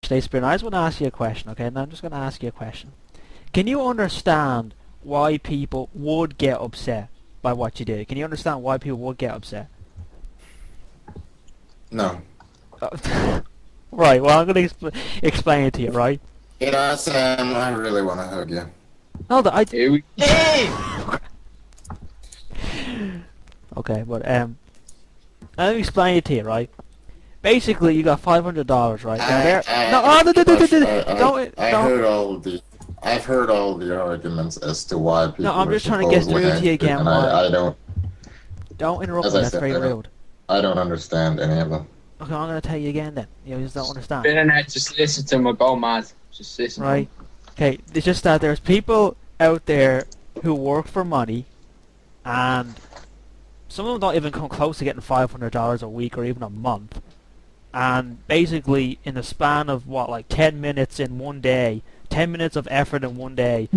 today, Spinner. I just want to ask you a question, okay? And I'm just going to ask you a question. Can you understand why people would get upset by what you did? Can you understand why people would get upset? No. Right, well, I'm going to explain it to you, right? You know, Sam, I really want to hug you. No, Here we Hey! Okay, but let me explain it to you, right? Basically, you got $500, right? I've heard all the arguments as to why people. No, I'm just trying to get through to you again. And I don't. Don't interrupt As me. I That's said, very rude. I don't understand any of them. Okay, I'm gonna tell you again then. You just don't understand. Spinnernet, just listen to him or go mad. Just listen. Right. Okay, it's just that there's people out there who work for money, and some of them don't even come close to getting $500 a week or even a month. And basically, in the span of what, like 10 minutes in one day, 10 minutes of effort in one day,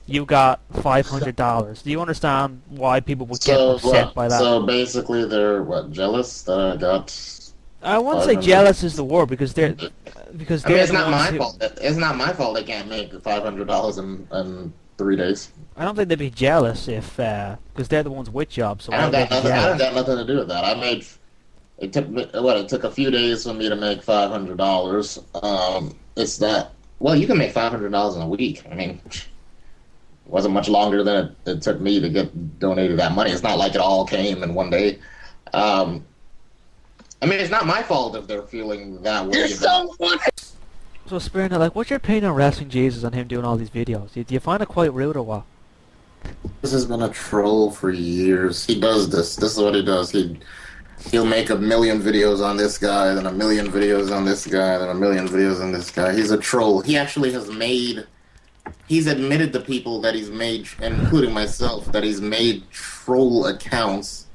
you got $500. Do you understand why people would get upset by that? So basically, they're jealous that I got. I wouldn't say jealous is the word because they're it's not my fault. It's not my fault they can't make $500 in 3 days. I don't think they'd be jealous if because they're the ones with jobs. So I don't got nothing to do with that. It took a few days for me to make $500. It's that. Well, you can make $500 in a week. I mean, it wasn't much longer than it took me to get donated that money. It's not like it all came in one day. I mean, it's not my fault if they're feeling that way. You're so funny. So, Spinnernet, like, what's your opinion on Wrestling Jesus and him doing all these videos? Do you find it quite rude or what? This has been a troll for years. He does this. This is what he does. He'll make a million videos on this guy, then a million videos on this guy, then a million videos on this guy. He's a troll. He actually has made... He's admitted to people that he's made, including myself, that he's made troll accounts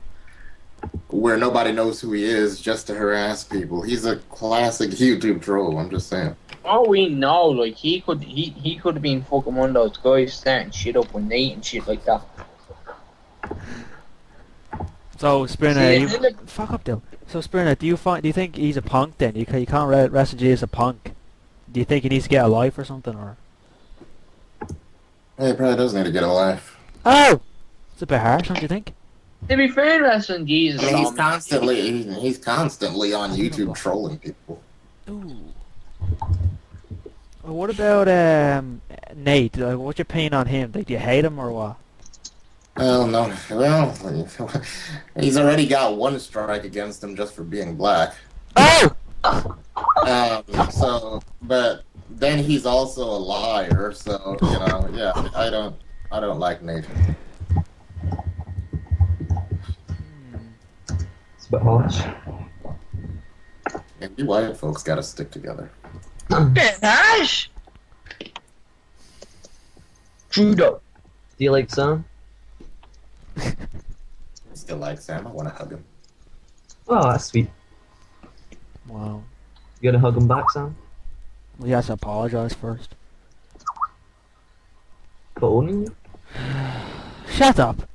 where nobody knows who he is just to harass people. He's a classic YouTube troll, I'm just saying. Oh, we know, like, he could have been fucking one of those guys starting shit up with Nate and shit like that. So, Spinnernet, fuck up, Dill. So, Spinnernet, do you think he's a punk then? You can't Wrestling Jesus a punk. Do you think he needs to get a life or something, or? He probably does need to get a life. Oh! It's a bit harsh, don't you think? To be fair, Wrestling Jesus, I mean, he's constantly on YouTube trolling people. Ooh. Well, what about Nate? Like, what's your opinion on him? Like, do you hate him or what? Well, no. Well, he's already got one strike against him just for being black. Oh! But then he's also a liar. So yeah, I don't like Nate. It's a bit harsh. You white folks gotta stick together. bit harsh. Trudeau. Do you like Sam? Still like Sam. I want to hug him. Oh, that's sweet. Wow. You gonna hug him back, Sam? Well, he has to apologize first. For owning you? Shut up!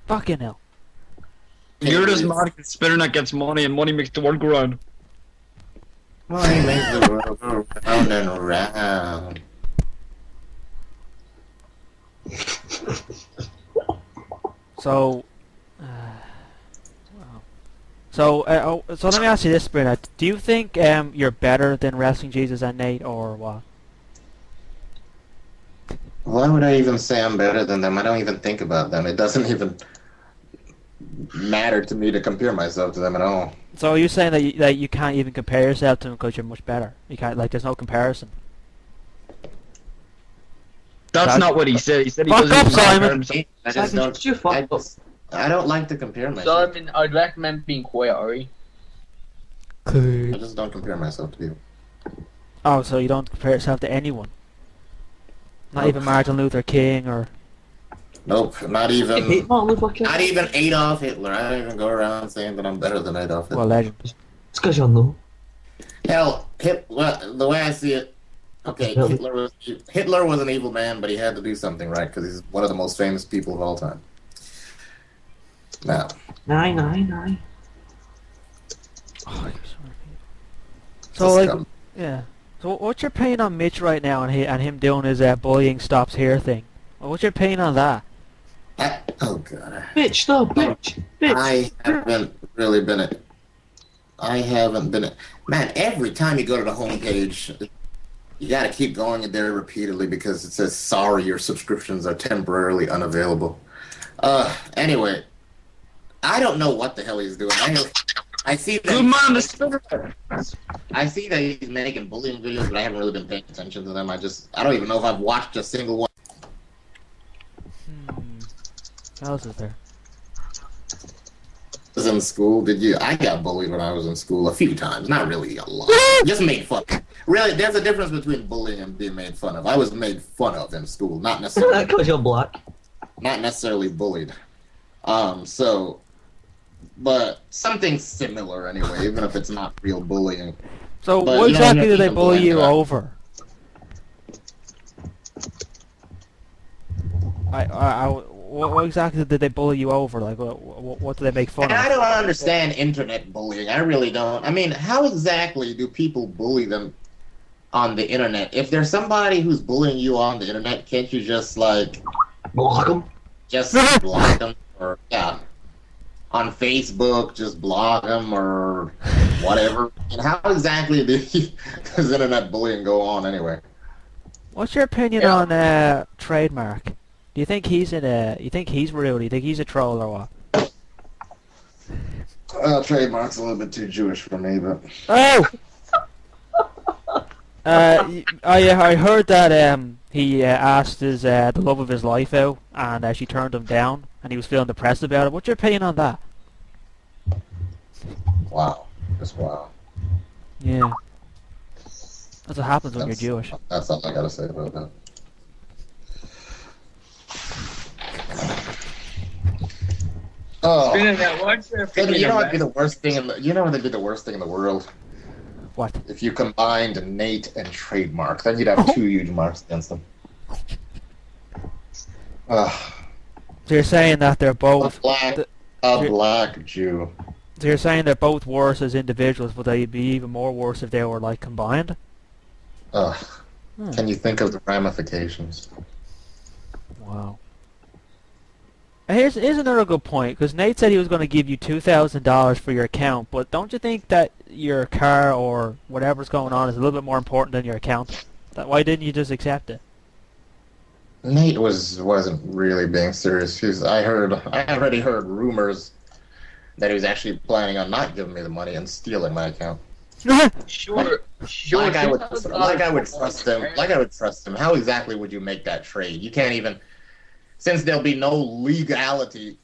Fucking hell. You're just mad because Spinnernet gets money and money makes the world go round. Money makes the world go round and round. So, wow. So let me ask you this, Spinnernet. Do you think you're better than Wrestling Jesus and Nate, or what? Why would I even say I'm better than them? I don't even think about them. It doesn't even matter to me to compare myself to them at all. So are you saying that you can't even compare yourself to them because you're much better? You can't, like, there's no comparison. That's not what he said. He said he Fuck doesn't up, even compare Simon. himself. I don't like to compare myself. Simon, I'd recommend being quiet, alright? I just don't compare myself to people. Oh, so you don't compare yourself to anyone? Not even Martin Luther King or... Nope, not even Not even Adolf Hitler. I don't even go around saying that I'm better than Adolf Hitler. Well, legend. It's because you're no. Hell, the way I see it, okay, Hitler was an evil man, but he had to do something right because he's one of the most famous people of all time. Now, Nine. Oh, So like, yeah. So what's your opinion on Mitch right now and him doing his bullying stops here thing? Well, what's your opinion on that? Oh god. Bitch, no, bitch, bitch. I haven't really been it. I haven't been it. Man, every time you go to the homepage, you gotta keep going in there repeatedly because it says, sorry, your subscriptions are temporarily unavailable. Anyway, I don't know what the hell he's doing. I see that. Good man, the Spinnernet. I see that he's making bullying videos, but I haven't really been paying attention to them. I don't even know if I've watched a single one. What else is there? I was in school, did you? I got bullied when I was in school a few times. Not really a lot. Just made fun of. Really, there's a difference between bullying and being made fun of. I was made fun of in school, not necessarily. Because you're black. Not necessarily bullied. But something similar anyway, even if it's not real bullying. So But what you don't exactly have did to they even bully go you into that. over? What exactly did they bully you over? Like, what did they make fun And I of? don't understand internet bullying. I really don't. I mean, how exactly do people bully them on the internet? If there's somebody who's bullying you on the internet, can't you just, like, Block them. just block them? Or, yeah. On Facebook, just block them or whatever. And how exactly does internet bullying go on anyway? What's your opinion Yeah. on Trademark? Do you think he's you think he's real? Do you think he's a troll or what? Trademark's a little bit too Jewish for me, but... Oh! I heard that he asked his the love of his life out, and she turned him down, and he was feeling depressed about it. What's your opinion on that? Wow. Just wow. Yeah. That's what happens when you're Jewish. That's all I gotta say about that. Oh, Spinnernet, what's your you opinion know on what'd be the worst thing you know what would be the worst thing in the world? What? If you combined Nate and Trademark, then you'd have two huge marks against them. Ugh. So you're saying that they're both... A black Jew. So you're saying they're both worse as individuals, but they'd be even more worse if they were, like, combined? Ugh. Can you think of the ramifications? Wow. Here's another good point, because Nate said he was going to give you $2,000 for your account, but don't you think that your car or whatever's going on is a little bit more important than your account? Why didn't you just accept it? Nate wasn't really being serious. I already heard rumors that he was actually planning on not giving me the money and stealing my account. Sure. Like I would trust him. Like I would trust him. How exactly would you make that trade? You can't even, since there'll be no legality.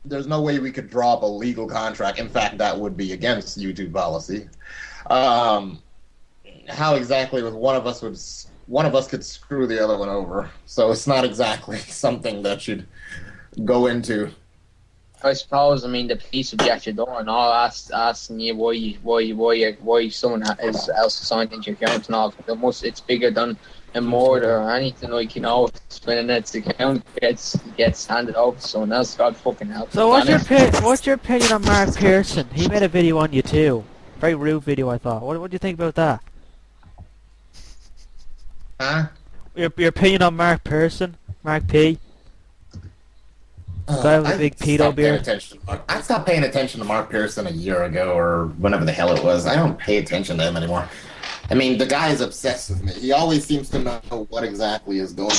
There's no way we could draw up a legal contract. In fact, that would be against YouTube policy. How exactly would one of us could screw the other one over? So it's not exactly something that should go into. I suppose. I mean, the police would be at your door and all, asking you why someone else signed into your account and all. It's bigger than a murder or anything, like, you know. Spinnernet's account gets handed over to someone else. God fucking help. So what's your opinion on Mark Pearson? He made a video on you too. Very rude video, I thought. What do you think about that? Huh? Your opinion on Mark Pearson? Mark P? Guy with a big pedo beard. I stopped paying attention to Mark Pearson a year ago or whenever the hell it was. I don't pay attention to him anymore. I mean, the guy is obsessed with me. He always seems to know what exactly is going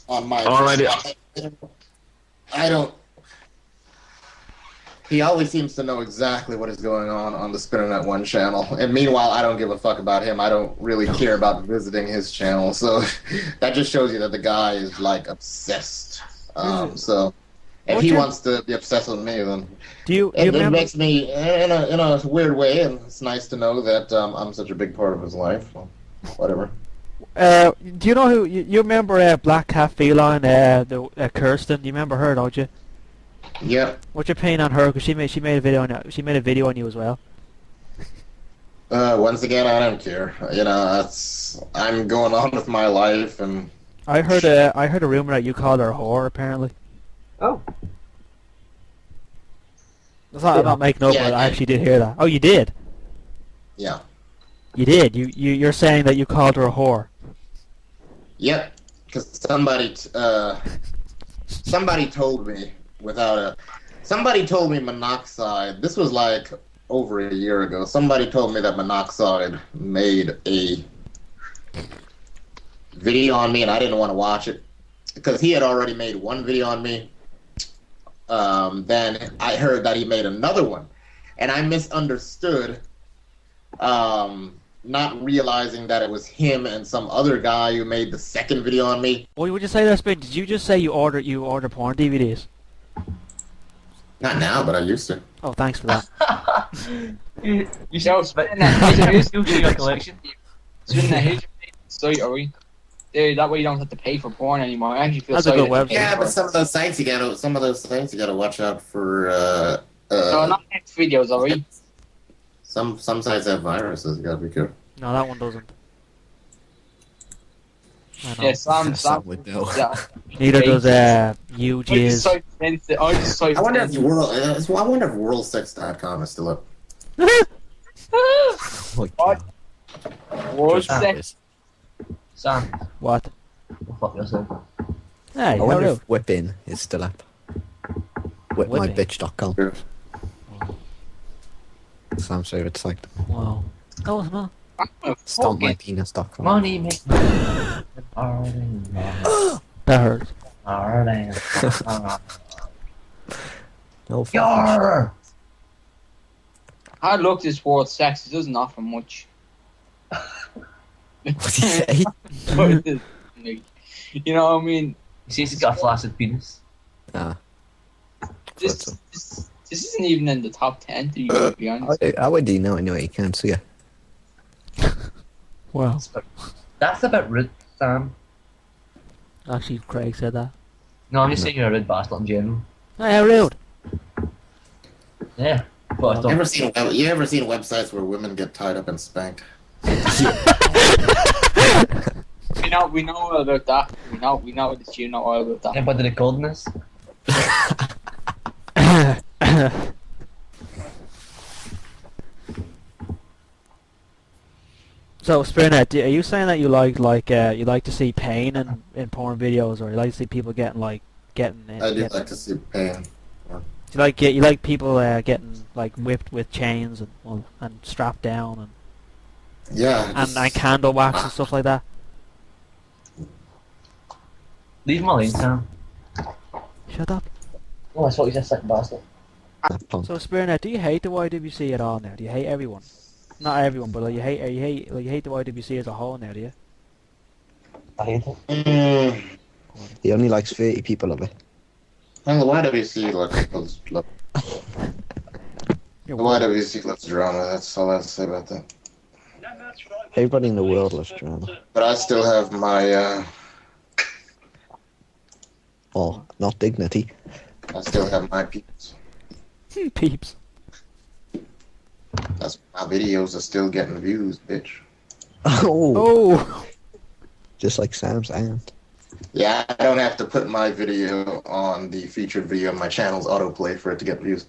on my Alrighty. I don't. He always seems to know exactly what is going on the Spinnernet1 channel. And meanwhile, I don't give a fuck about him. I don't really care about visiting his channel. So that just shows you that the guy is, like, obsessed. So if he wants to be obsessed with me, then it makes me, in a weird way, and it's nice to know that I'm such a big part of his life. Well, whatever. Do you know who you remember? Black Cat Feline, Kirsten. Do you remember her? Don't you? Yep. What's your opinion on her? Because she made a video on you as well. Once again, I don't care. You know, I'm going on with my life, and I heard a rumor that you called her a whore. Apparently. Oh. I'm not making up, but I actually did hear that. Oh, you did? Yeah. You did. You're saying that you called her a whore. Yep. Because somebody told me somebody told me Monoxide. This was like over a year ago. Somebody told me that Monoxide made a video on me, and I didn't want to watch it because he had already made one video on me. Then I heard that he made another one, and I misunderstood, not realizing that it was him and some other guy who made the second video on me. What would you say that, Spin? Did you just say you order porn DVDs? Not now, but I used to. Oh, thanks for that. You Yo, should but Spinnernet, still do your collection. Spinnernet, here's your site, are we? Dude, that way you don't have to pay for porn anymore. I actually feel That's a sorry good that you website. pay Yeah, for but it. some of those sites you gotta watch out for. So not next videos, are we? Some sites have viruses. You gotta be careful. No, that one doesn't. I know. Yeah, Sam would know. Yeah. Neither does I just UG's. typed into- I just typed I wonder if into- worldsex.com is still up. Oh my What? God. World Just sex. Sam, What? go fuck yourself. Hey, I wonder hello. if Whipping is still up. Whipmybitch.com. Sure. Sam's favourite site. Wow. No, it's not. Stompmypenis.com. Money make That hurts. No fucking Yarr! I looked this world sex. It doesn't offer much. What did you say? But it is, like, you know what I mean? He says he's got a flaccid penis. Ah, This isn't even in the top 10 to be honest. how would you know anyway? You can't see it. Wow. That's a bit rude, Sam. Actually, Craig said that. No, I'm just saying you're a rude bastard in general. Hey, how rude. Yeah. But I You thought, ever seen websites where women get tied up and spanked? We know all about that. We know that you know all about that. anybody the coldness? So, Spinnernet, are you saying that you like to see pain in porn videos, or you like to see people getting I do like to see pain. you like people getting like whipped with chains and strapped down Yeah. and candle wax and stuff like that? Leave him alone, Sam. Shut up. Oh, I thought you just sick bastard. That punk. So, Spinnernet, do you hate the YWC at all now? Do you hate everyone? Not everyone, but you hate the YWC as a whole now, do you? I hate it. He only likes 30 people of it. Well, the YWC loves drama. That's all I have to say about that. Everybody in the world loves drama. But I still have my Oh, not dignity. I still have my peeps. Peeps. That's why my videos are still getting views, bitch. Oh, Oh. just like Sam's aunt. Yeah, I don't have to put my video on the featured video on my channel's autoplay for it to get views.